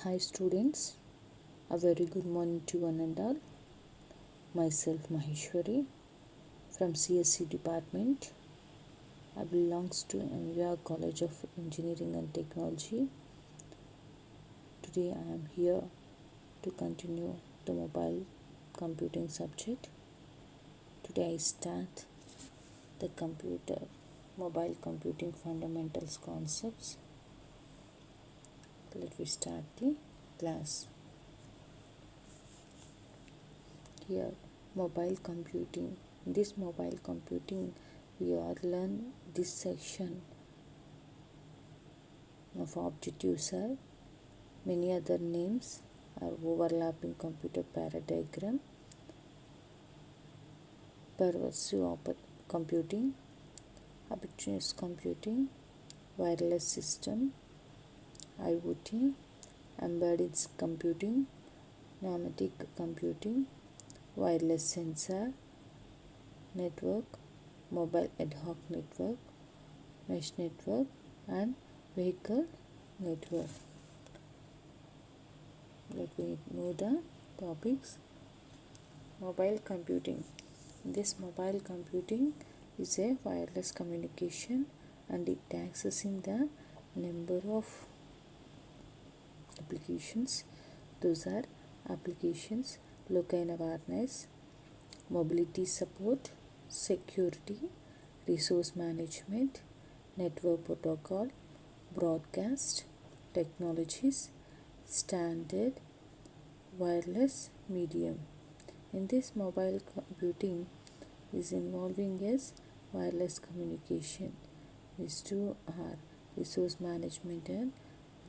Hi students, a very good morning to one and all. Myself Maheshwari from CSC department. I belongs to MVR College of Engineering and Technology. Today I am here to continue the mobile computing subject. Today I start the mobile computing fundamentals concepts. Let me start the class. Here mobile computing. In this mobile computing we are learn this section of objectives are many other names are overlapping computer paradigm, pervasive computing, ubiquitous computing, wireless system, IoT, embedded computing, pneumatic computing, wireless sensor, network, mobile ad hoc network, mesh network, and vehicle network. Let me know the topics. Mobile computing. This mobile computing is a wireless communication and it accessing the number of applications. Those are applications local awareness, mobility support, security, resource management, network protocol, broadcast, technologies, standard, wireless medium. In this mobile computing is involving as wireless communication. These two are resource management and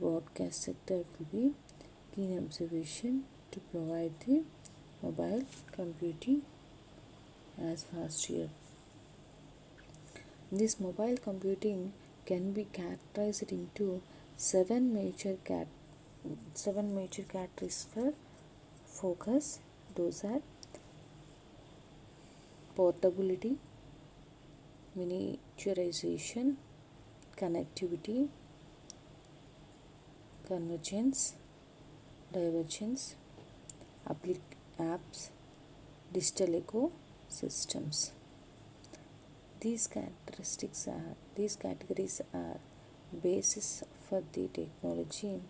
broadcast sector will be keen observation to provide the mobile computing as fast here. This mobile computing can be categorized into seven major categories for focus. Those are portability, miniaturization, connectivity, convergence, divergence, apps, digital ecosystems. These categories are basis for the technology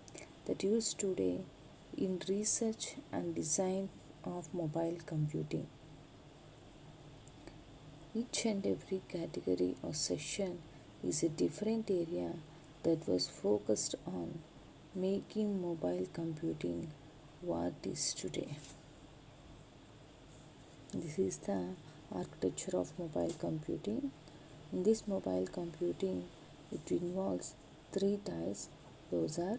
that used today in research and design of mobile computing. Each and every category or section is a different area that was focused on making mobile computing what it is today. This is the architecture of mobile computing. In this mobile computing, it involves three tiers. Those are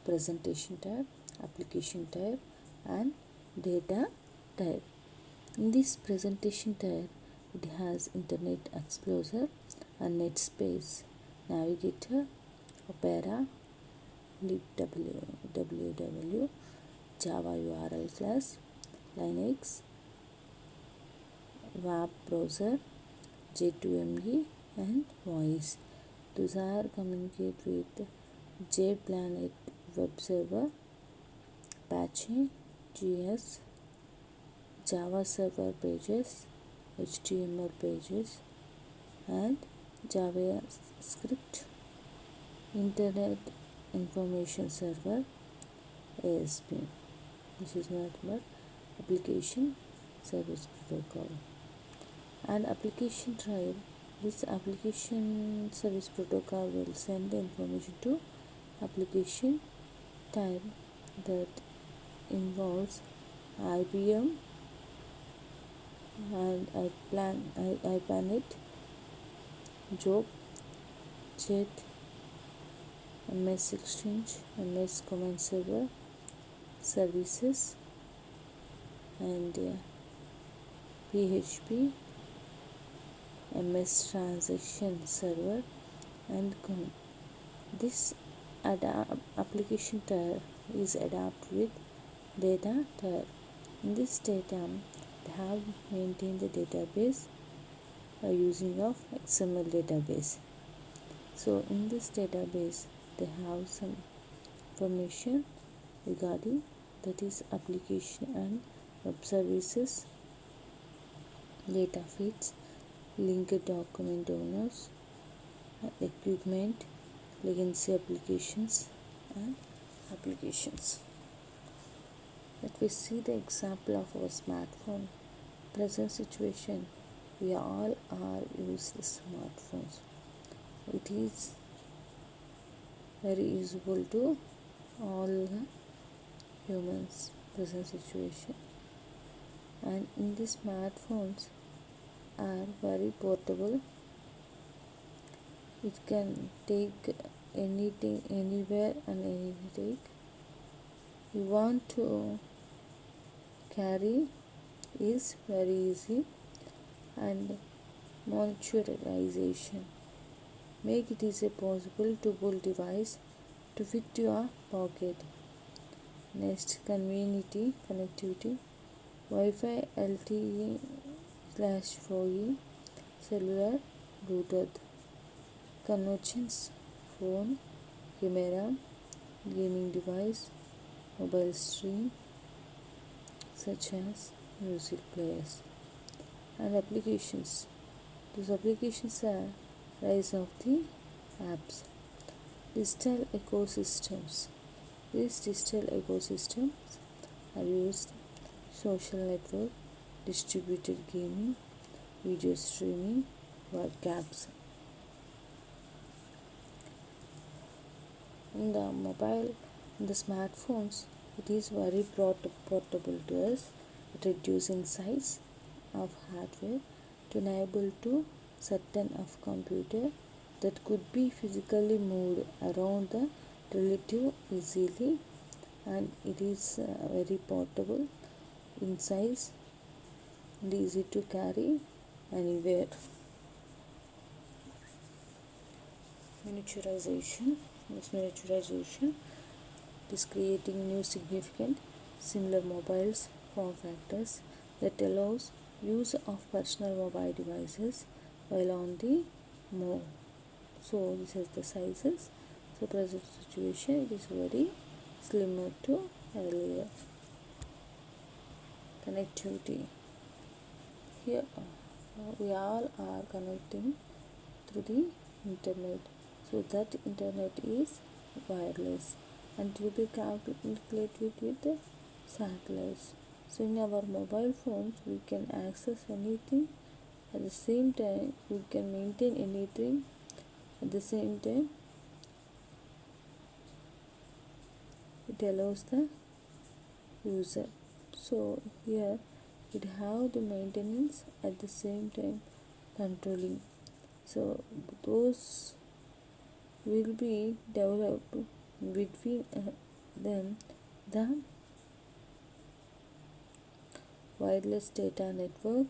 presentation tier, application tier, and data tier. In this presentation tier, it has Internet Explorer and NetSpace, Navigator, Opera, libwww, Java URL class, Linux, web browser, J2ME, and voice. Those are communicate with JPlanet web server, Apache, GS, Java server pages, HTML pages, and JavaScript, Internet Information Server, ASP. This is not but application service protocol. And application drive, this application service protocol will send the information to application type that involves IBM and iPlanet, Job, Jet, MS Exchange, MS Command Server, services, and PHP, MS Transaction Server, and this application tier is adapted with data tier. In this data, they have maintained the database by using of XML database. So in this database, they have some information regarding, that is application and web services, data feeds, linked document owners, equipment, legacy applications and applications. Let we see the example of our smartphone. Present situation, we all are use smartphones. It is very useful to all the humans. Present situation, and in the smartphones are very portable. It can take anything, anywhere and anything you want to carry is very easy. And miniaturization, make it easy possible to pull device to fit your pocket. Next, connectivity, Wi-Fi, LTE/4E, cellular, Bluetooth. Convergence, phone, camera, gaming device, mobile stream such as music players. And applications, these applications are rise of the apps. Digital ecosystems, these digital ecosystems are used social network, distributed gaming, video streaming, webcams. In the smartphones, it is very portable to us. It reduces in size of hardware to enable to certain of computer that could be physically moved around the relative easily, and it is very portable in size and easy to carry anywhere. Miniaturization, is creating new significant similar mobiles form factors that allows use of personal mobile devices while on the move. So this is the sizes. So present situation, it is very slimmer to earlier. Connectivity, here we all are connecting through the internet. So that internet is wireless and to be calculated with the satellites. So in our mobile phones we can access anything at the same time, we can maintain anything at the same time. It allows the user. So here it have the maintenance at the same time controlling. So those will be developed between them the wireless data network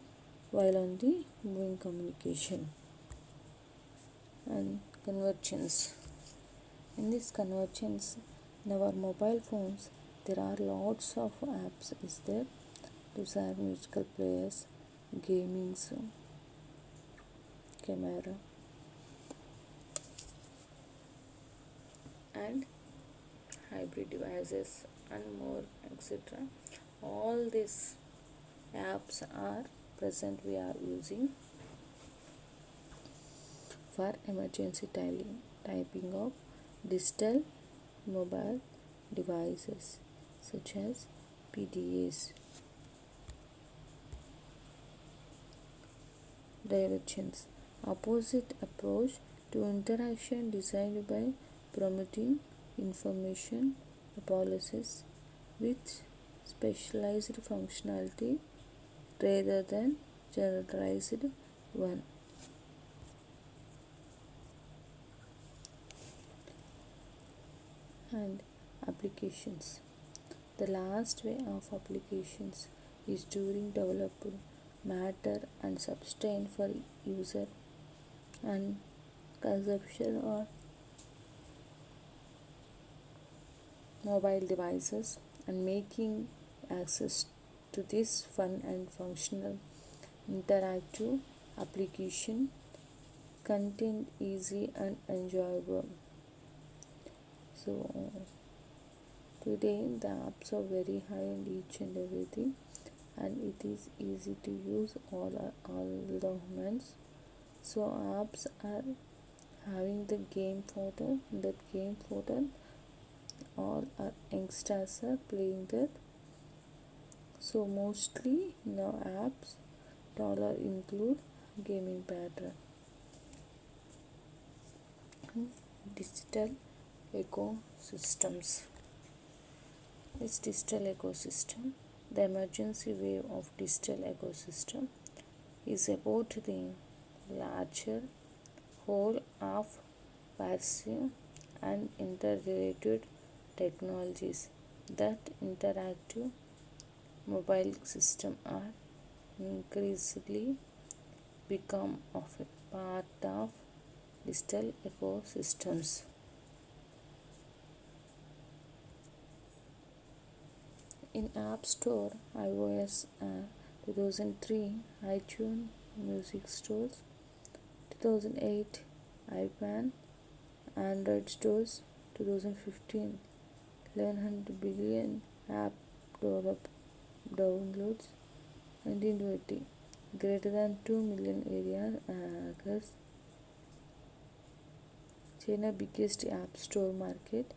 while on the moving communication. And convergence, in this convergence in our mobile phones there are lots of apps is there. Those are musical players, gaming, camera and hybrid devices and more, etc. All these apps are present, we are using for emergency typing of digital mobile devices such as PDAs. Directions, opposite approach to interaction designed by promoting information policies with specialized functionality rather than generalized one. And applications, the last way of applications is during developed matter and sustain for user and consumption or mobile devices, and making access to this fun and functional interactive application content easy and enjoyable. So Today the apps are very high in each and everything, and it is easy to use all the moments. So apps are having the game portal. That game portal, all our youngsters are playing that. So mostly now apps dollar include gaming pattern. Digital ecosystems. This digital ecosystem, the emergency wave of digital ecosystem, is about the larger whole of passive and interrelated technologies that interactive mobile system are increasingly become of a part of digital ecosystems. In App Store, iOS 2003, iTunes Music Stores, 2008, iPad, Android Stores, 2015, 1100 billion app downloads, 1920, greater than 2 million area acres, China biggest app store market,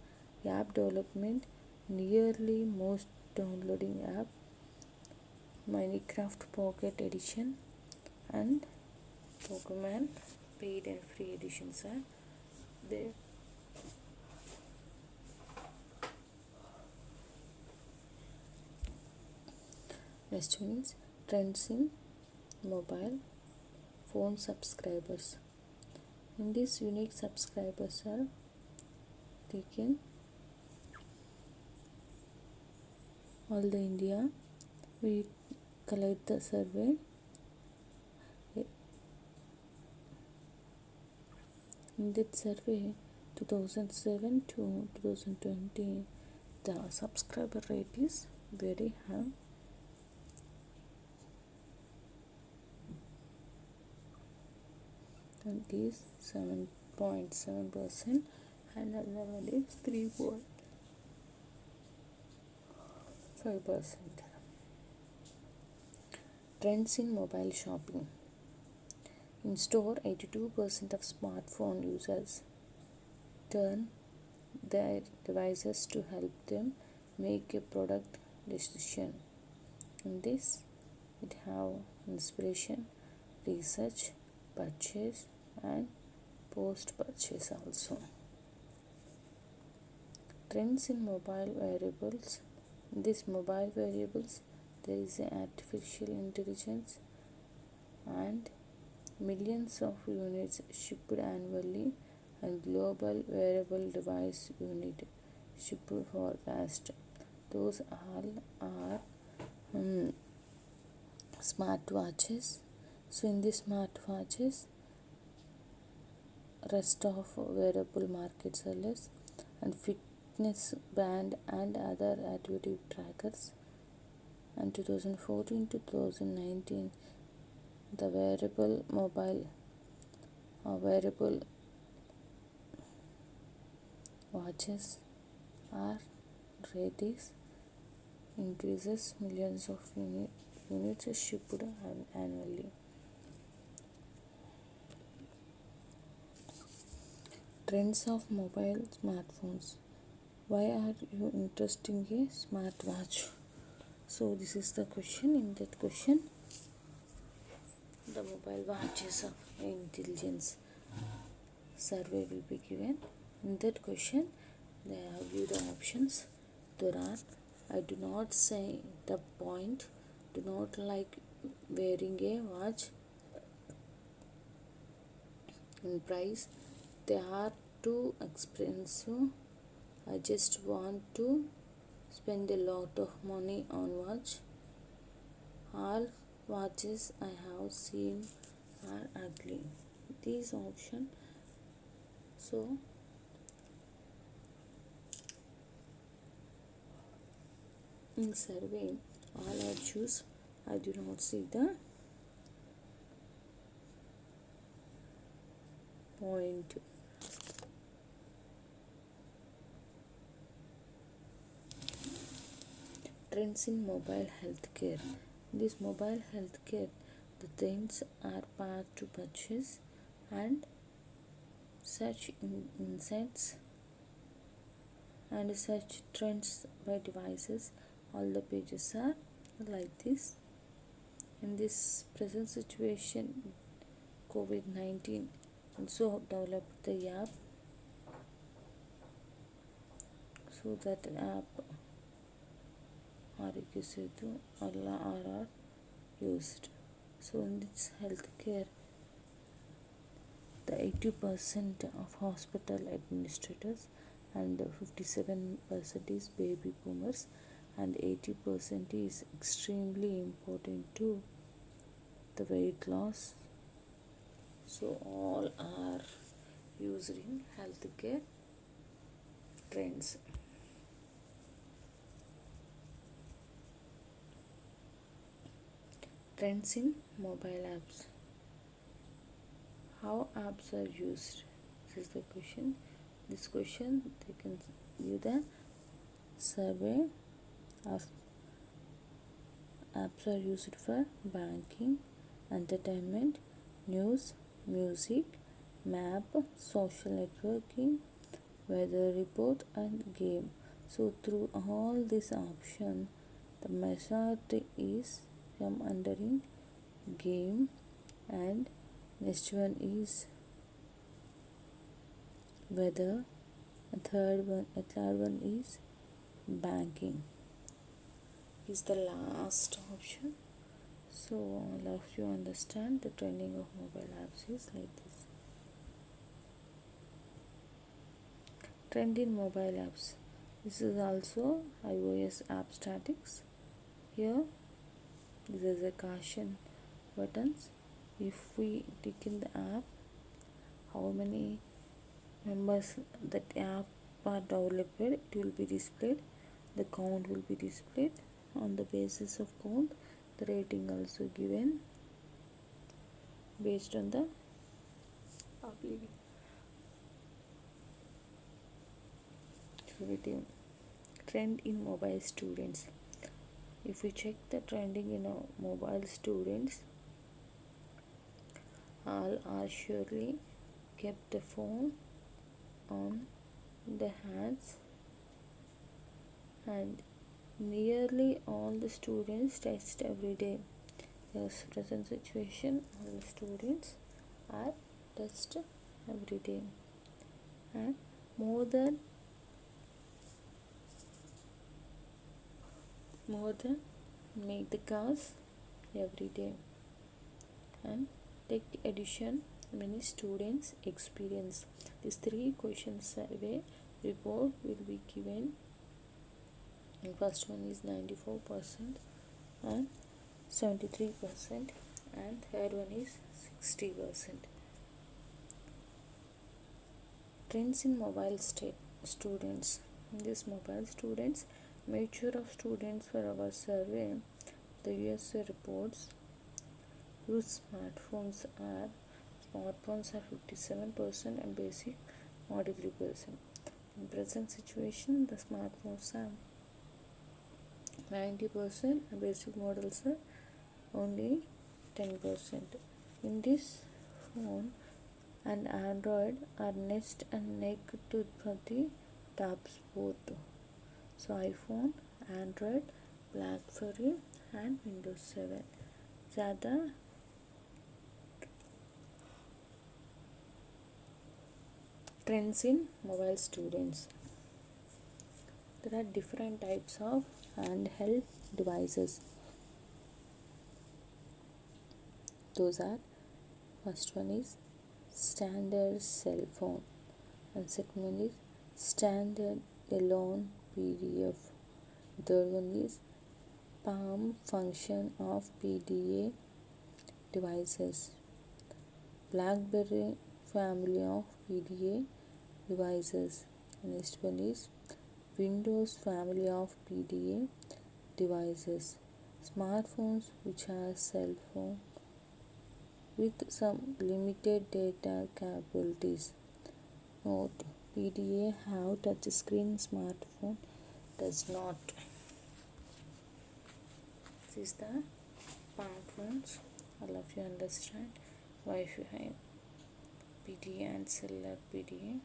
app development, nearly most downloading app, Minecraft Pocket Edition and Pokemon paid and free editions are there. Next one is trends in mobile phone subscribers. In this, unique subscribers are taken all the India. We collect the survey. In that survey, 2007 to 2020, the subscriber rate is very high. And is 7.7%, and another level is 3.5%. Trends in mobile shopping. In store, 82% of smartphone users turn their devices to help them make a product decision. In this, it have inspiration, research, purchase and post-purchase also. Trends in mobile variables. In these mobile variables, there is an artificial intelligence and millions of units shipped annually, and global wearable device unit shipped forecast. Those all are smartwatches. So in these smartwatches, rest of wearable markets are less, and fitness band and other activity trackers. And 2014 to 2019, the wearable mobile wearable watches are ratings increases, millions of units shipped annually. Trends of mobile smartphones. Why are you interested in a smartwatch? So this is the question. In that question, the mobile watches of intelligence survey will be given. In that question, they have given the options. There are: I do not say the point, do not like wearing a watch. In price, they are too expensive. I just want to spend a lot of money on watch. All watches I have seen are ugly. These options. So in survey, all I choose. I do not see the point. Trends in mobile healthcare. This mobile healthcare, the trends are path to purchase and such insights and such trends by devices. All the pages are like this. In this present situation, COVID-19 also developed the app, so that app Arigya Setu all are used. So in this healthcare, the 80% of hospital administrators and 57% is baby boomers and 80% is extremely important to the weight loss. So all are used in healthcare trends. Trends in mobile apps. How apps are used? This is the question. This question they can give the survey of apps are used for banking, entertainment, news, music, map, social networking, weather report and game. So through all these options, the majority is come under in game, and next one is weather, a third one is banking is the last option. So I'll have you understand the trending of mobile apps is like this. Trend in mobile apps. This is also iOS app statics. Here this is a caution buttons. If we click in the app, how many members that app are developed, it will be displayed. The count will be displayed. On the basis of count, the rating also given based on the rating. Trend in mobile students. If we check the trending in mobile students, all are surely kept the phone on the hands, and nearly all the students test every day. Yes, present situation, all the students are test every day, and more than make the cars every day. And tech edition, many students experience. These 3 question survey report will be given. The first one is 94% and 73% and third one is 60%. Trends in mobile students. In this mobile students, mature of students for our survey, the USA reports use smartphones are 57% and basic 43%. In present situation, the smartphones are 90% and basic models are only 10%. In this phone and Android are next and neck to the top sport. So iPhone, Android, BlackBerry and Windows 7 ज़्यादा trends in mobile students. There are different types of handheld devices. Those are, first one is standard cell phone and second one is standard alone PDF. Third one is palm function of PDA devices. BlackBerry family of PDA devices. Next one is Windows family of PDA devices. Smartphones which are cell phone with some limited data capabilities. Note: PDA have touchscreen, smartphone does not. This is the palm phones. All of you understand Wi-Fi, PDA and cellular PDA.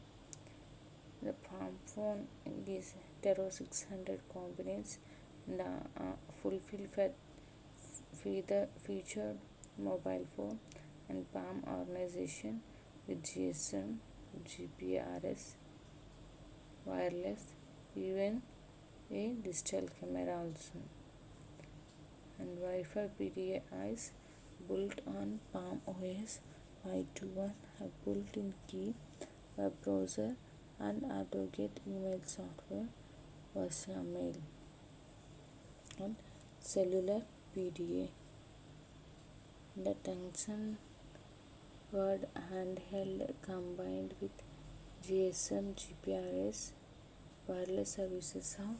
The palm phone is 600 components and fulfill featured mobile phone and palm organization with GSM, GPRS, wireless, even a digital camera also. And Wi-Fi PDIs built on Palm OS 521 have built-in key, web browser, and AutoGate email software versus mail. And cellular PDA. The Tungsten Word handheld combined with GSM, GPRS, wireless services of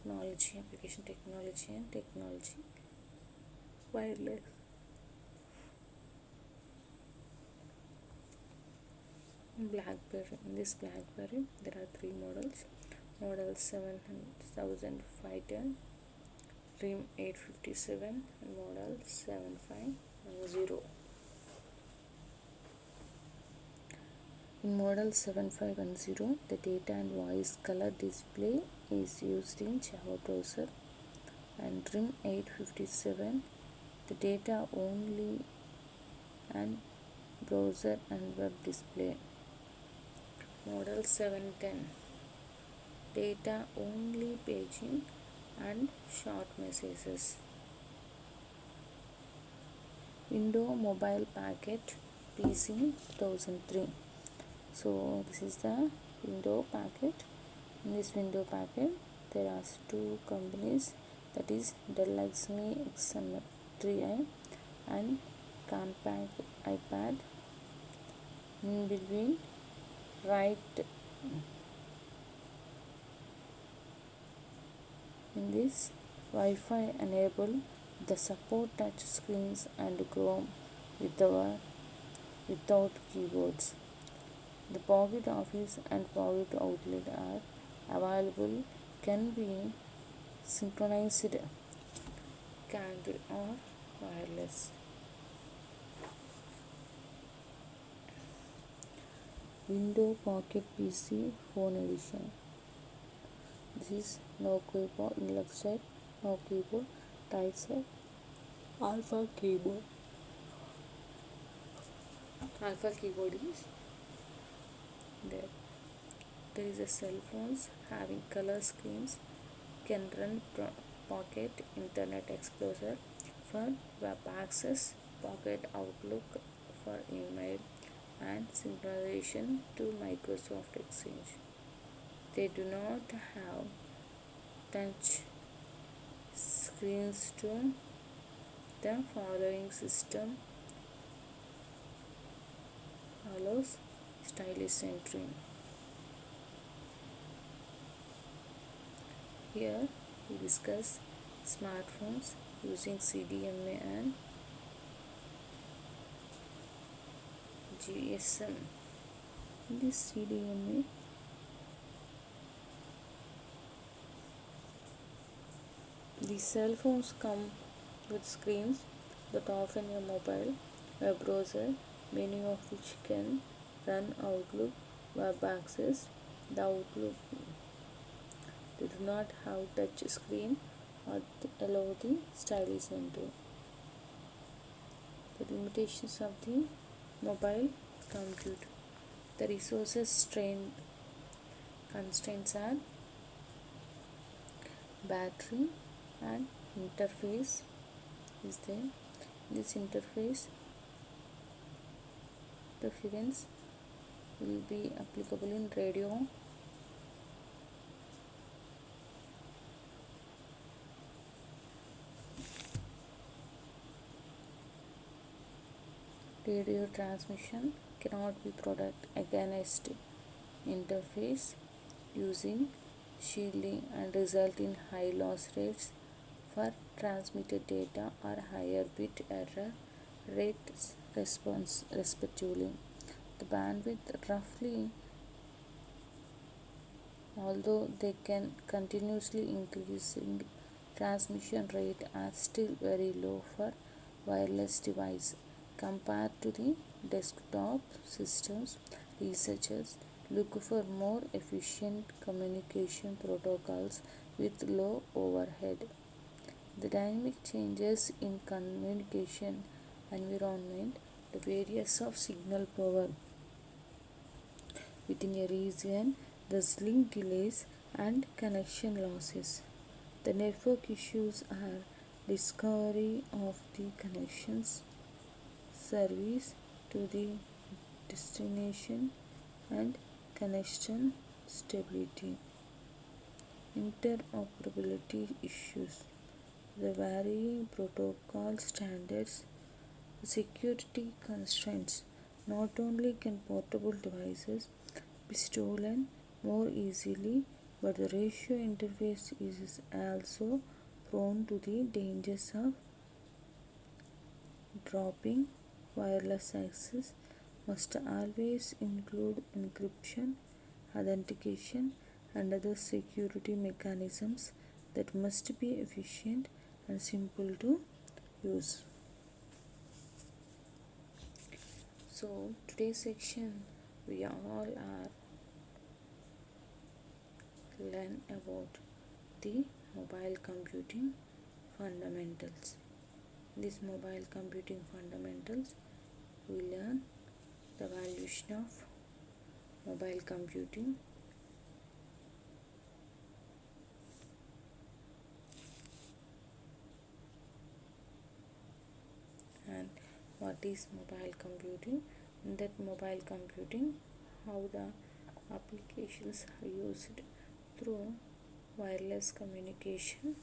technology, application technology, and technology wireless. BlackBerry. In this BlackBerry, there are three models. Model 7510, RIM 857, and model 7510. In model 7510, the data and voice color display is used in Java browser, and RIM 857, the data only and browser and web display. Model 710, data only paging and short messages. Window Mobile Packet PC 2003. So this is the window packet. In this window packet, there are two companies, that is Dell XME XM3i and compact iPad. In between, right in this Wi-Fi enable the support touch screens and Chrome without keyboards. The Pocket Office and Pocket Outlet are available, can be synchronized, candle or wireless. Window Pocket PC Phone Edition. This is no keyboard in left side, no keyboard, right side, alpha keyboard. Alpha keyboard is there. There is a cell phones having color screens, can run Pocket Internet Explorer for web access, Pocket Outlook for email, and synchronization to Microsoft Exchange. They do not have touch screens to the following system allows stylish entry. Here we discuss smartphones using CDMA and GSM. In this CDMA, the cell phones come with screens that often a mobile, web browser, many of which can run Outlook, web access. The Outlook, they do not have touch screen or allow the stylish entry. The limitations of the mobile computer. The resources constraints are battery and interface is there. This interface interference will be applicable in radio, transmission cannot be protected against interface using shielding and result in high loss rates for transmitted data or higher bit error rates respectively. The bandwidth roughly although they can continuously increasing transmission rate are still very low for wireless device compared to the desktop systems. Researchers look for more efficient communication protocols with low overhead. The dynamic changes in communication environment, the various of signal power within a region, the link delays and connection losses. The network issues are discovery of the connections, service to the destination and connection stability. Interoperability issues, the varying protocol standards, security constraints. Not only can portable devices be stolen more easily, but the ratio interface is also prone to the dangers of dropping. Wireless access must always include encryption, authentication, and other security mechanisms that must be efficient and simple to use. So, today's section we all are learn about the mobile computing fundamentals. This mobile computing fundamentals we learn the valuation of mobile computing, and what is mobile computing. In that mobile computing, how the applications are used through wireless communication,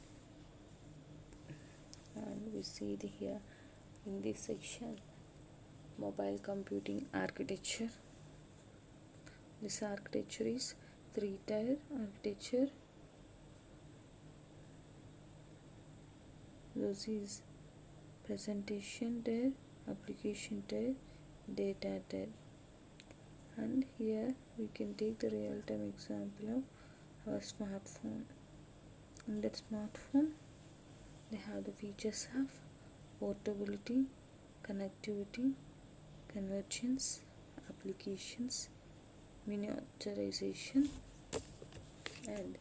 and we see here in this section mobile computing architecture. This architecture is three-tier architecture. This is presentation tier, application tier, data tier. And here we can take the real-time example of our smartphone. In that smartphone, they have the features of portability, connectivity, convergence, applications, miniaturization, and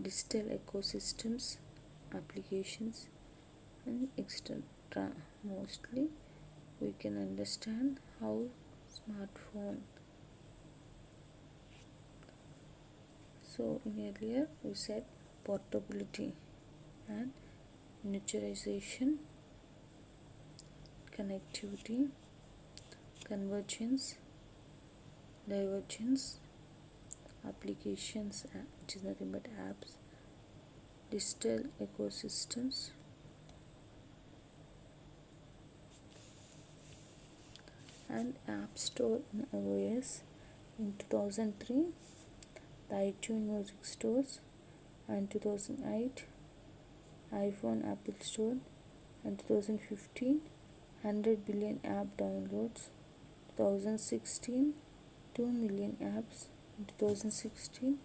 digital ecosystems, applications, and etc. Mostly we can understand how smartphone. So in earlier we said portability and miniaturization, connectivity, convergence, divergence, applications, which is nothing but apps, digital ecosystems, and App Store in iOS. In 2003, the iTunes Music Stores, and 2008, iPhone Apple Store, and 2015, 100 billion app downloads, 2016, 2 million apps, in 2016,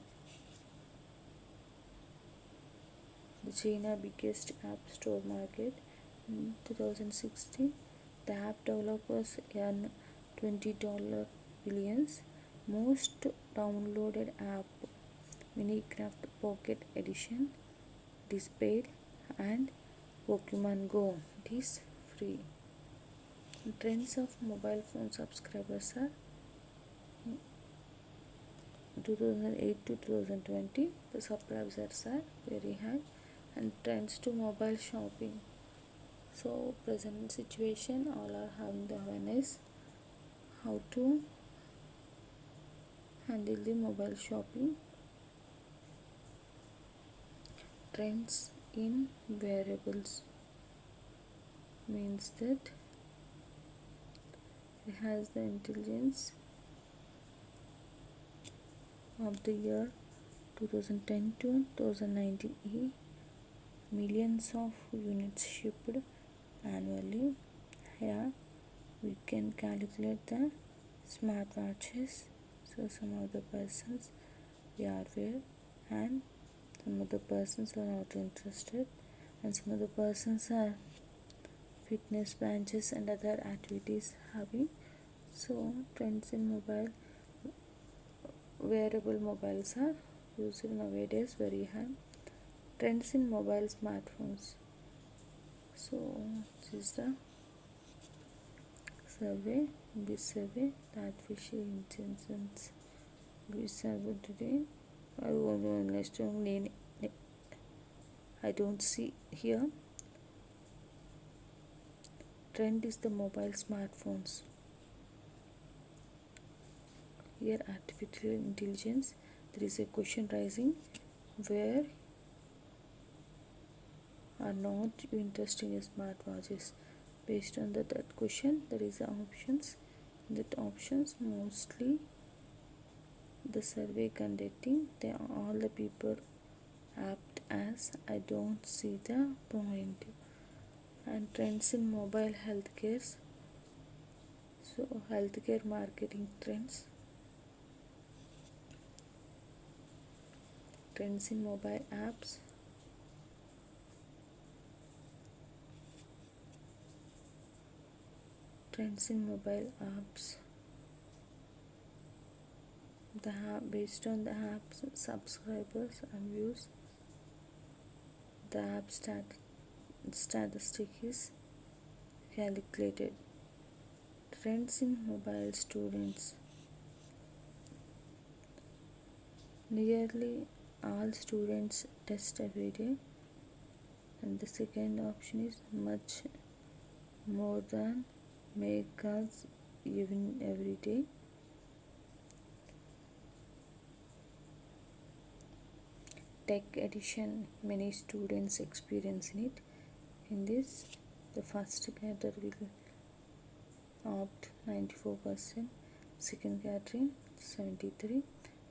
the China biggest app store market. In 2016, the app developers earn $20 billions. Most downloaded app, Minecraft Pocket Edition, Display, and Pokemon Go. It is free. Trends of mobile phone subscribers are 2008 to 2020. The subscribers are very high, and trends to mobile shopping. So present situation, all are having the awareness how to handle the mobile shopping. Trends in wearables means that it has the intelligence of the year 2010 to 2019 millions of units shipped annually. Here we can calculate the smartwatches. So some of the persons we are aware, and some of the persons are not interested, and some of the persons are fitness branches and other activities having. So trends in mobile, wearable mobiles are used nowadays very high. Trends in mobile smartphones. So this is the survey. In this survey, the artificial intelligence we survey today. I don't see here. Trend is the mobile smartphones. Here artificial intelligence. There is a question rising, where are not you interested in smartwatches? Based on that question, there is options. That options mostly the survey conducting, they all the people apt as I don't see the point. And trends in mobile healthcare. So healthcare marketing trends. Trends in mobile apps. Trends in mobile apps. The app based on the app's subscribers and views. The app statistic is calculated. Trends in mobile students. Nearly all students test every day, and the second option is much more than make us even every day. Tech edition, many students experience in it. In this, the first category will opt 94%, second category 73%,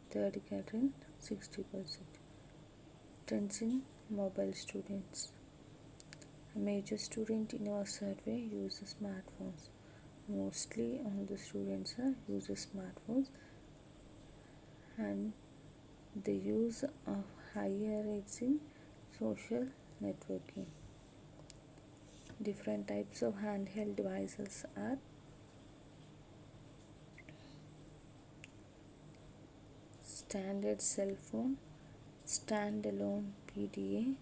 third category 60%. Trends in mobile students. A major student in our survey uses smartphones. Mostly all the students are uses smartphones, and the use of higher rates in social networking. Different types of handheld devices are standard cell phone, standalone PDA,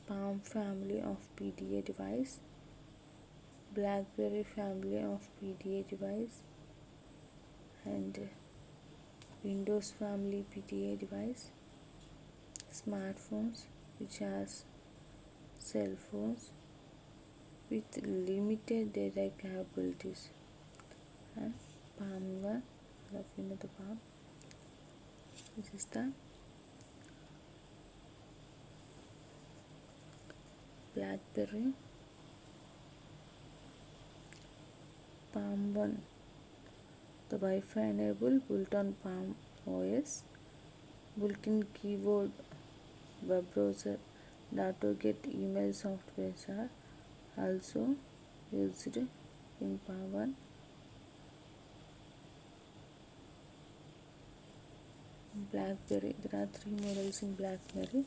Palm family of PDA device, BlackBerry family of PDA device, and Windows family PDA device. Smartphones, which has cell phones with limited data capabilities, and Palm one, the Palm. This is the BlackBerry Palm 1, the Wi-Fi enabled built-on Palm OS, built-in keyboard, web browser, get email softwares are also used in Palm 1. BlackBerry, there are 3 models in BlackBerry.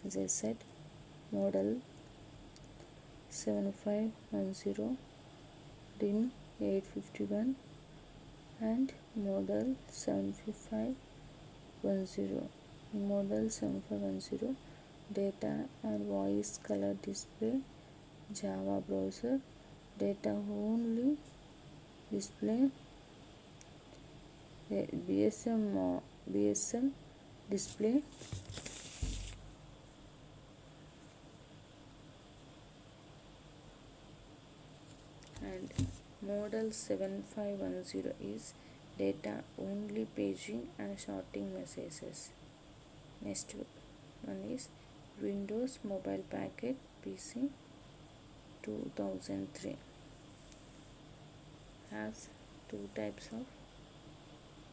As I said, model 7510, DIN 851, and model 7510. Model 7510, data and voice color display, Java browser, data only display, BSM display, and model 7510 is data only paging and sorting messages. Next one is Windows Mobile Packet PC 2003. Has 2 types of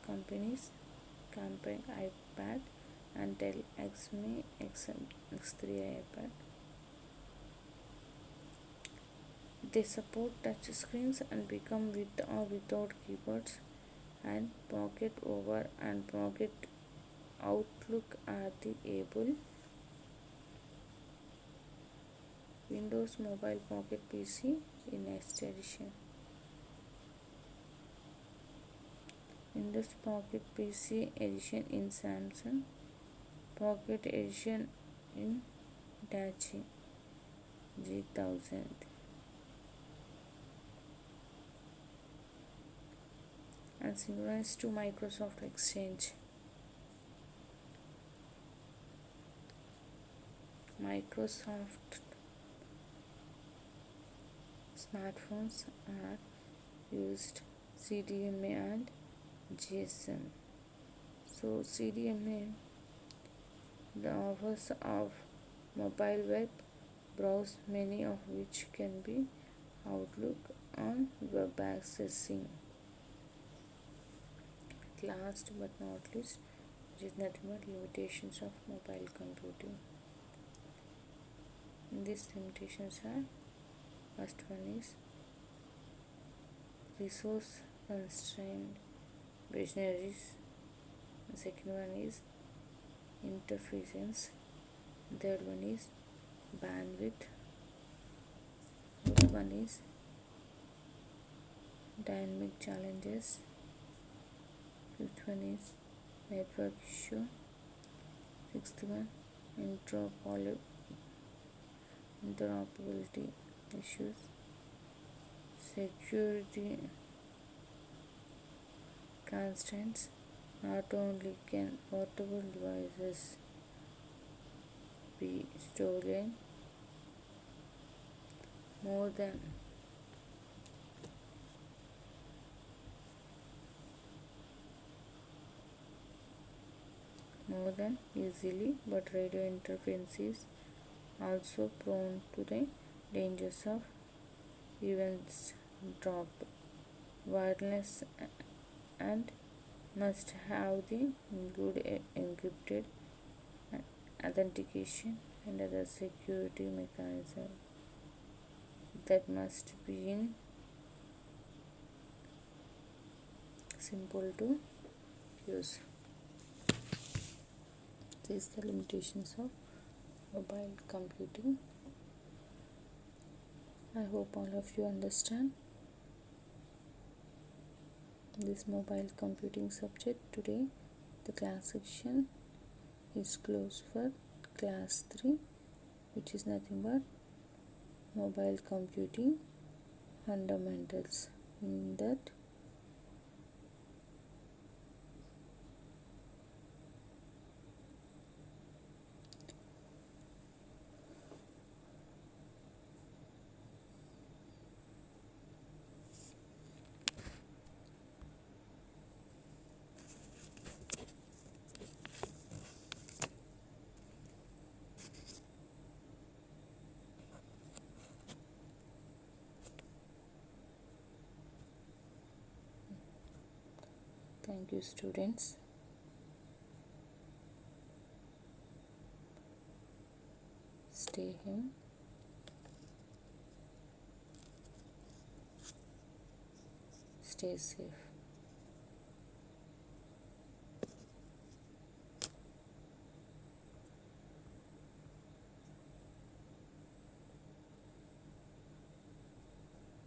companies, Compaq iPad and Dell XME X3 iPad. They support touch screens and become with or without keyboards, and pocket over and pocket outlook are the able. Windows Mobile Pocket PC in next edition. Windows Pocket PC edition in Samsung, Pocket edition in Hitachi G1000, and synchronized to Microsoft Exchange. Microsoft smartphones are used CDMA and GSM. So CDMA, the offers of mobile web browse, many of which can be Outlook on web accessing. Last but not least, which is nothing but limitations of mobile computing. These limitations are: first one is resource constrained binaries. The second one is interference. Third one is bandwidth. Fourth one is dynamic challenges. Fifth one is network issue. Sixth one, interoperability issues. Security constraints. Not only can portable devices be stolen, more than easily, but radio interference is also prone to the dangers of events drop. Wireless and must have the good encrypted authentication and other security mechanism that must be in simple to use. These are the limitations of mobile computing. I hope all of you understand this mobile computing subject. Today the class section is closed for class 3, which is nothing but mobile computing fundamentals. In that, thank you students. Stay home, stay safe.